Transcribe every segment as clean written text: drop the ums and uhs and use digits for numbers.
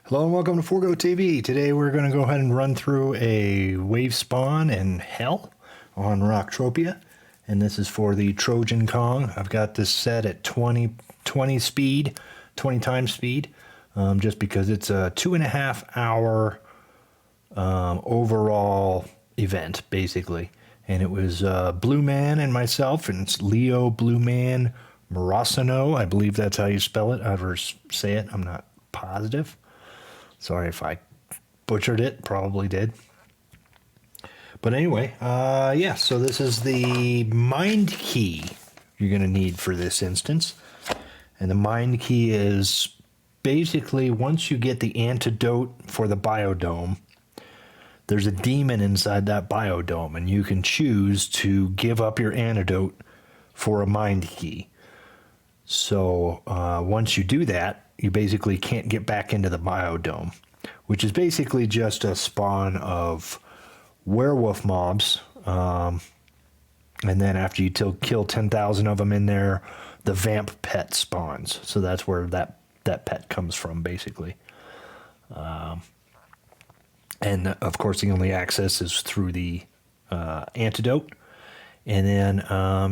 Hello and welcome to ForgoTV. Today we're going to go ahead and run through a wave spawn in Hell on Rocktropia. And this is for the Trojan Kong. I've got this set at 20 speed, 20 times speed, just because it's a 2.5 hour overall event, basically. And it was Blueman and myself, and it's Leo Blueman Morosanu. I believe that's how you spell it, or say it. I'm not positive. Sorry if I butchered it, probably did. But anyway, yeah, so this is the Mindkey you're going to need for this instance. And the Mindkey is basically once you get the antidote for the biodome, there's a demon inside that biodome, and you can choose to give up your antidote for a Mindkey. So once you do that, you basically can't get back into the biodome, which is basically just a spawn of werewolf mobs. And then after you kill 10,000 of them in there, the vamp pet spawns. So that's where that pet comes from, basically. And of course, the only access is through the antidote. And then,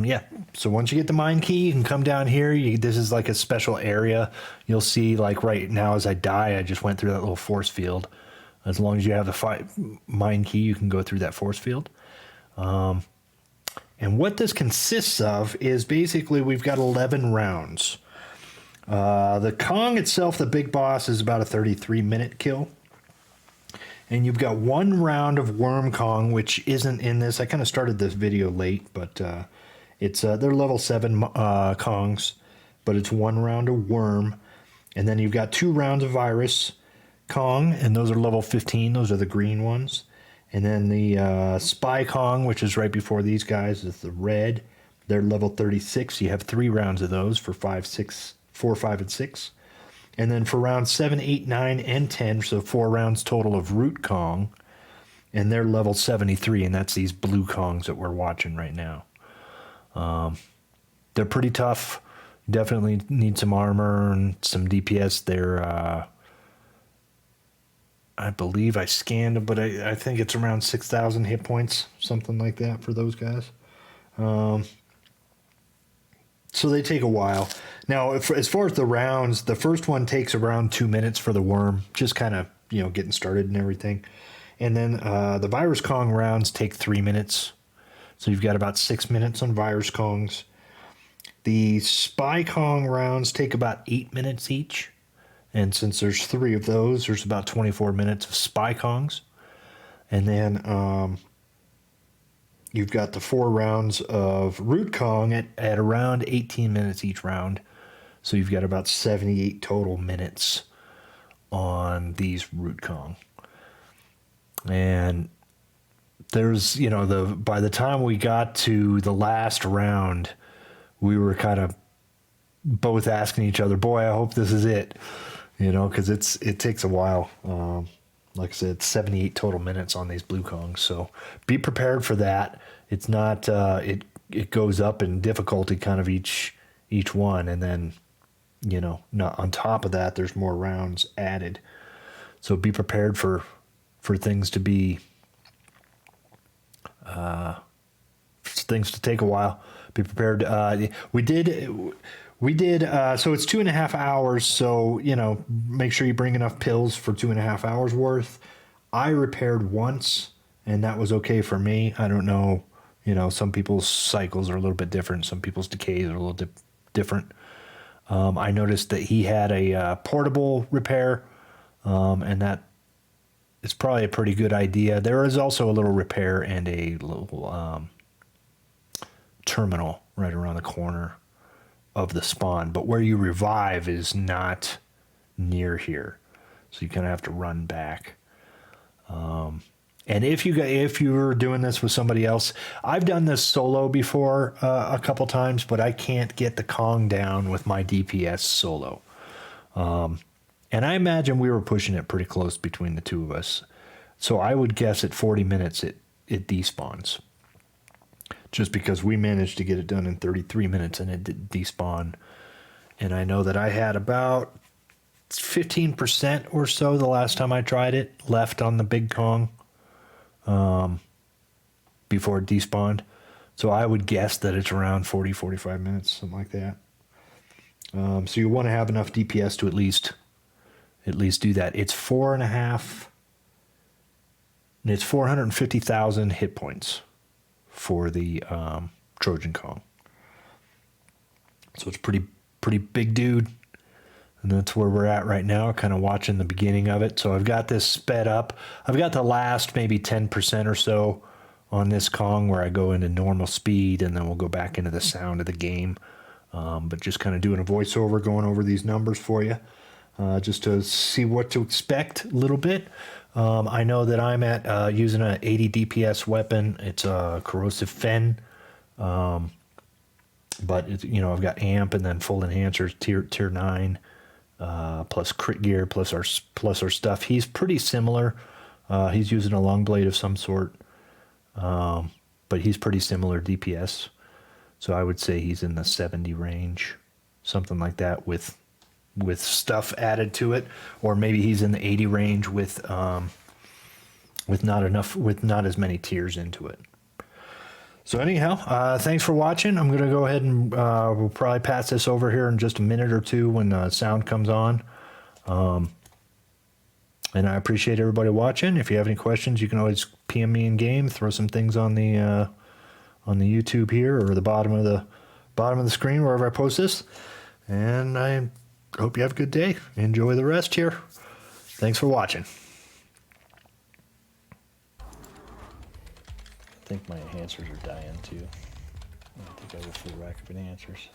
yeah, so once you get the Mindkey, you can come down here. This is like a special area. You'll see, like right now as I die, I just went through that little force field. As long as you have the Mindkey, you can go through that force field. And what this consists of is basically we've got 11 rounds. The Kong itself, the big boss, is about a 33-minute kill. And you've got one round of Worm Kong, which isn't in this. I kind of started this video late, but it's they're level 7 Kongs, but it's one round of Worm. And then you've got 2 rounds of Virus Kong, and those are level 15. Those are the green ones. And then the Spy Kong, which is right before these guys, is the red. They're level 36. You have 3 rounds of those for 4, 5, and 6. And then for rounds 7, 8, 9, and 10, so 4 rounds total of Root Kong, and they're level 73, and that's these blue Kongs that we're watching right now. They're pretty tough. Definitely need some armor and some DPS. They're, I believe I scanned them, but I think it's around 6,000 hit points, something like that for those guys. So they take a while. Now, as far as the rounds, the first one takes around 2 minutes for the worm, just kind of, getting started and everything. And then the Virus Kong rounds take 3 minutes. So you've got about 6 minutes on Virus Kongs. The Spy Kong rounds take about 8 minutes each. And since there's 3 of those, there's about 24 minutes of Spy Kongs. And then you've got the 4 rounds of Root Kong at around 18 minutes each round. So you've got about 78 total minutes on these Root Kong. And there's, by the time we got to the last round, we were kind of both asking each other, boy, I hope this is it. Because it takes a while. Like I said, 78 total minutes on these blue Kongs. So be prepared for that. It's not, it goes up in difficulty kind of each one. And then, not on top of that, there's more rounds added. So be prepared for things to be, things to take a while. Be prepared. We did, so it's 2.5 hours. So, make sure you bring enough pills for 2.5 hours worth. I repaired once, and that was okay for me. I don't know, some people's cycles are a little bit different. Some people's decays are a little different. I noticed that he had a portable repair, and that is probably a pretty good idea. There is also a little repair and a little terminal right around the corner of the spawn, but where you revive is not near here, so you kind of have to run back. And if you were doing this with somebody else, I've done this solo before a couple times, but I can't get the Kong down with my DPS solo. And I imagine we were pushing it pretty close between the two of us, so I would guess at 40 minutes it despawns. Just because we managed to get it done in 33 minutes and it did despawn. And I know that I had about 15% or so the last time I tried it left on the big Kong before it despawned. So I would guess that it's around 40, 45 minutes, something like that. So you want to have enough DPS to at least do that. It's 4.5, and it's 450,000 hit points for the Trojan Kong. So it's pretty big dude. And that's where we're at right now, kind of watching the beginning of it. So I've got this sped up. I've got the last maybe 10% or so on this Kong where I go into normal speed, and then we'll go back into the sound of the game. But just kind of doing a voiceover, going over these numbers for you, just to see what to expect a little bit. I know that I'm at using an 80 DPS weapon. It's a corrosive fen. But it's, I've got amp and then full enhancers, tier 9. Plus crit gear, plus our stuff. He's pretty similar. He's using a long blade of some sort, but he's pretty similar DPS. So I would say he's in the 70 range, something like that, with stuff added to it, or maybe he's in the 80 range with not as many tiers into it. So anyhow, thanks for watching. I'm going to go ahead and we'll probably pass this over here in just a minute or two when sound comes on. And I appreciate everybody watching. If you have any questions, you can always PM me in game. Throw some things on the YouTube here or the bottom of the screen wherever I post this. And I hope you have a good day. Enjoy the rest here. Thanks for watching. I think my enhancers are dying too. I think I have a full rack of enhancers.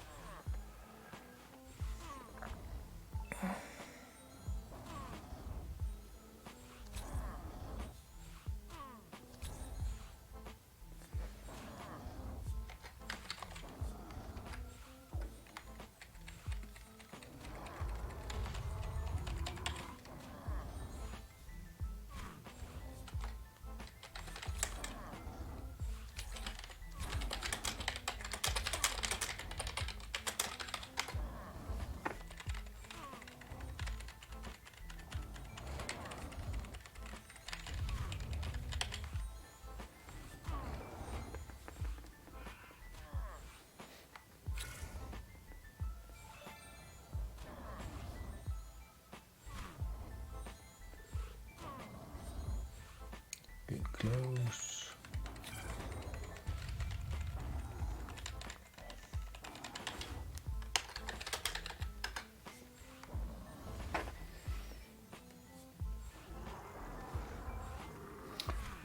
Get close.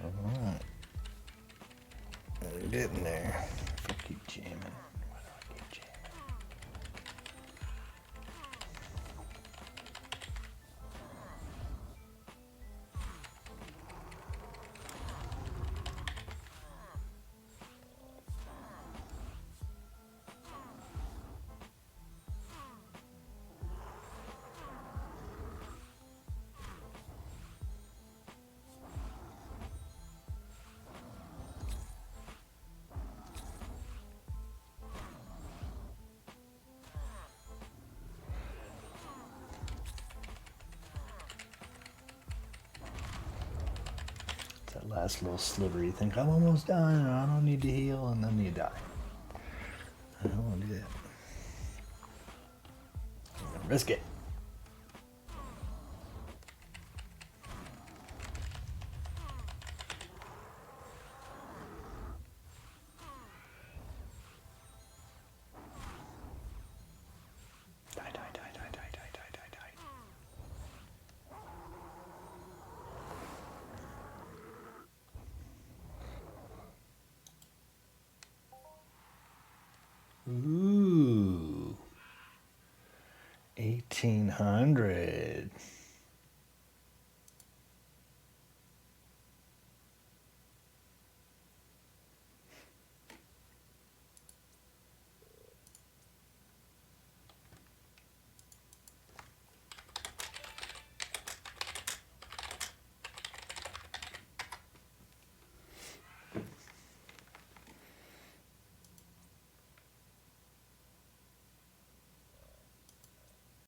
All right. We're getting there. If I keep jamming. Why do I keep jamming? That last little sliver, you think, I'm almost done, I don't need to heal, and then you die. I don't want to do that. I'm gonna risk it. Die, die, die, die, die, die, die, die, die. Ooh, 1800.